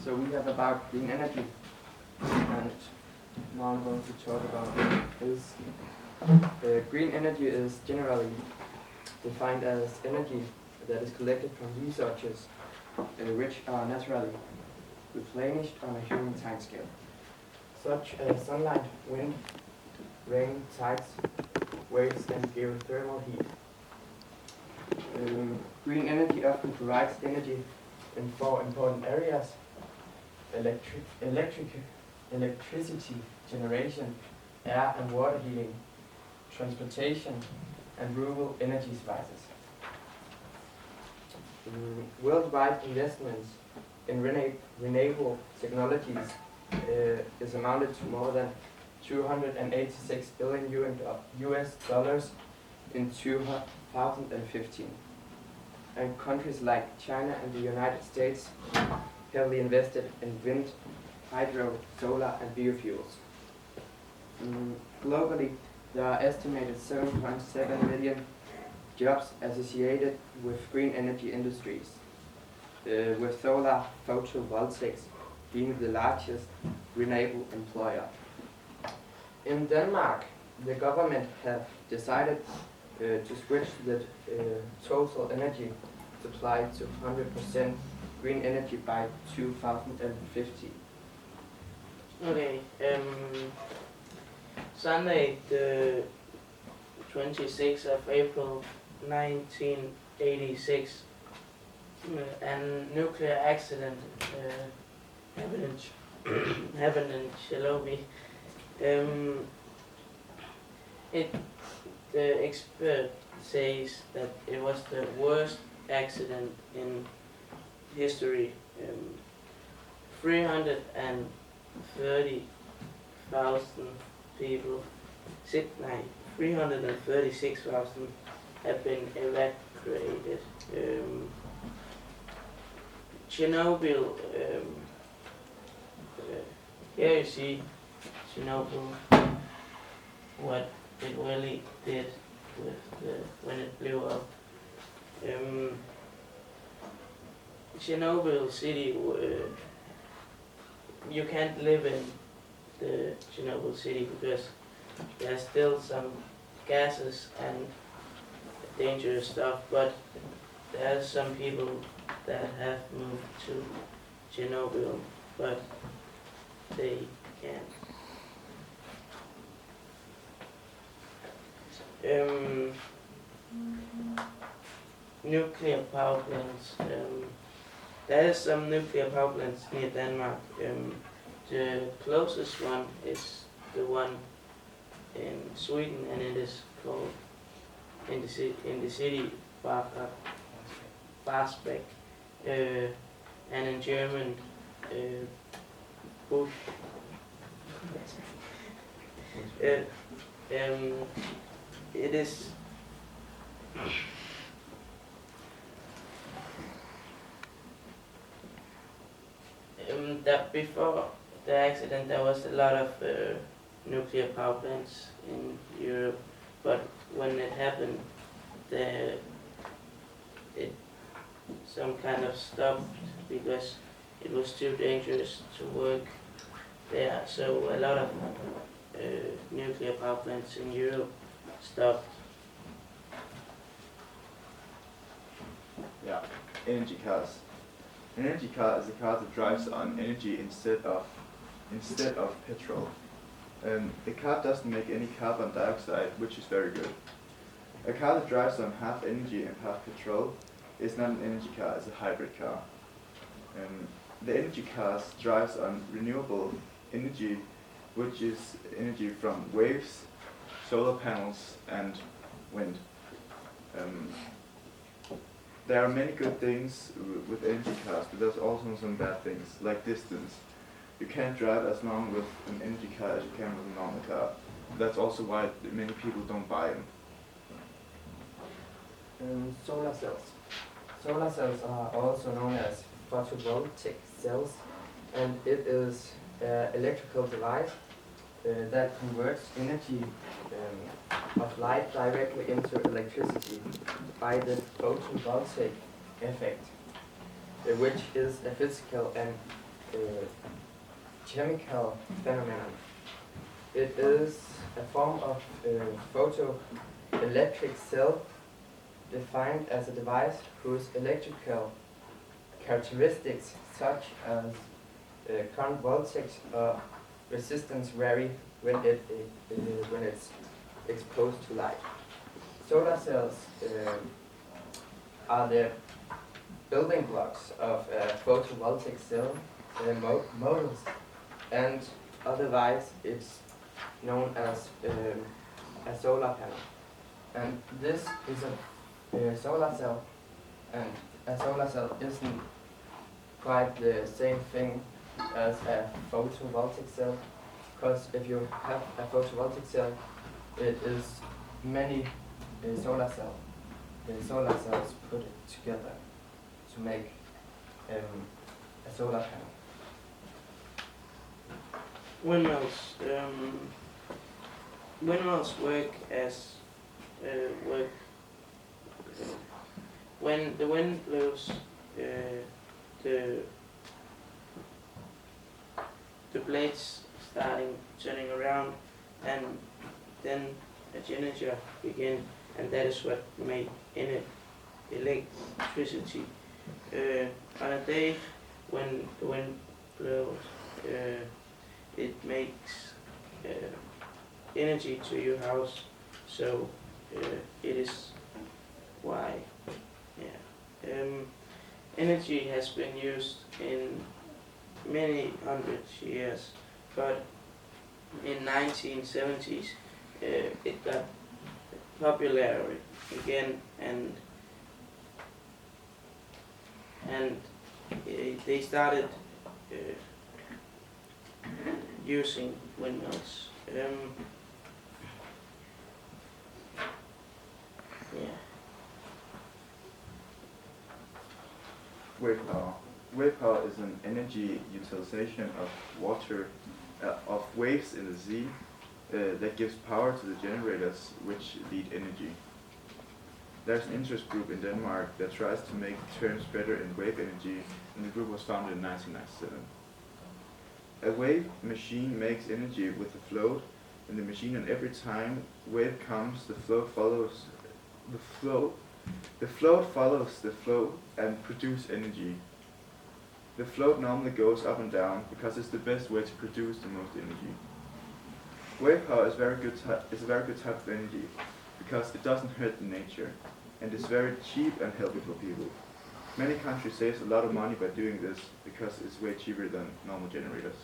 So we have about green energy, and now I'm going to talk about this. Green energy is generally defined as energy that is collected from resources which are naturally replenished on a human timescale, such as sunlight, wind, rain, tides, waves, and geothermal heat. Green energy often provides energy in four important areas: electricity generation, air and water heating, transportation, and rural energy sources. Worldwide investments in renewable technologies is amounted to more than 286 billion US dollars in 2015. And countries like China and the United States heavily invested in wind, hydro, solar, and biofuels. Globally, there are estimated 7.7 million jobs associated with green energy industries, with solar photovoltaics being the largest renewable employer. In Denmark, the government have decided to switch the total energy supply to 100% green energy by 2050. Okay, Sunday the 26th of April 1986, a nuclear accident happened in Chernobyl. The expert says that it was the worst accident in history. 330,000 people, 336,000 have been evacuated. Chernobyl, here you see Chernobyl, what it really did when it blew up. Chernobyl city, you can't live in the Chernobyl city because there's still some gases and dangerous stuff, but there are some people that have moved to Chernobyl, but they can't. Nuclear power plants. There is some nuclear power plants near Denmark. The closest one is the one in Sweden, and it is called in the city Barsbäck, and in German Busch. It is that before the accident there was a lot of nuclear power plants in Europe, but when it happened, it some kind of stopped because it was too dangerous to work there. So a lot of nuclear power plants in Europe stopped. Yeah, energy cars. An energy car is a car that drives on energy instead of petrol. The car doesn't make any carbon dioxide, which is very good. A car that drives on half energy and half petrol is not an energy car, it's a hybrid car. The energy cars drives on renewable energy, which is energy from waves, solar panels, and wind. There are many good things with energy cars, but there's also some bad things, like distance. You can't drive as long with an energy car as you can with a normal car. That's also why many people don't buy them. Solar cells. Solar cells are also known as photovoltaic cells, and it is an electrical device that converts energy of light directly into electricity by the photovoltaic effect, which is a physical and chemical phenomenon. It is a form of photoelectric cell defined as a device whose electrical characteristics such as current voltage or resistance vary when it's exposed to light. Solar cells are the building blocks of photovoltaic cell models, and otherwise it's known as a solar panel. And this is a solar cell, and a solar cell isn't quite the same thing as a photovoltaic cell, because if you have a photovoltaic cell, it is many solar cells put it together to make a solar panel. Windmills. Windmills work when the wind blows. The blades starting turning around, and then a generator begin, and that is what make electricity. On a day when the wind blows, it makes energy to your house, so it is why, yeah. Energy has been used in many hundred years, but in 1970s it got popular again, and they started using windmills. Yeah. Wave power. Wave power is an energy utilization of water, of waves in the sea that gives power to the generators which lead energy. There's an interest group in Denmark that tries to make terms better in wave energy, and the group was founded in 1997. A wave machine makes energy with the float in the machine, and every time wave comes, the float follows the flow. The float follows the flow and produces energy. The float normally goes up and down because it's the best way to produce the most energy. Wave power is a very good type of energy because it doesn't hurt the nature, and it's very cheap and healthy for people. Many countries save a lot of money by doing this because it's way cheaper than normal generators.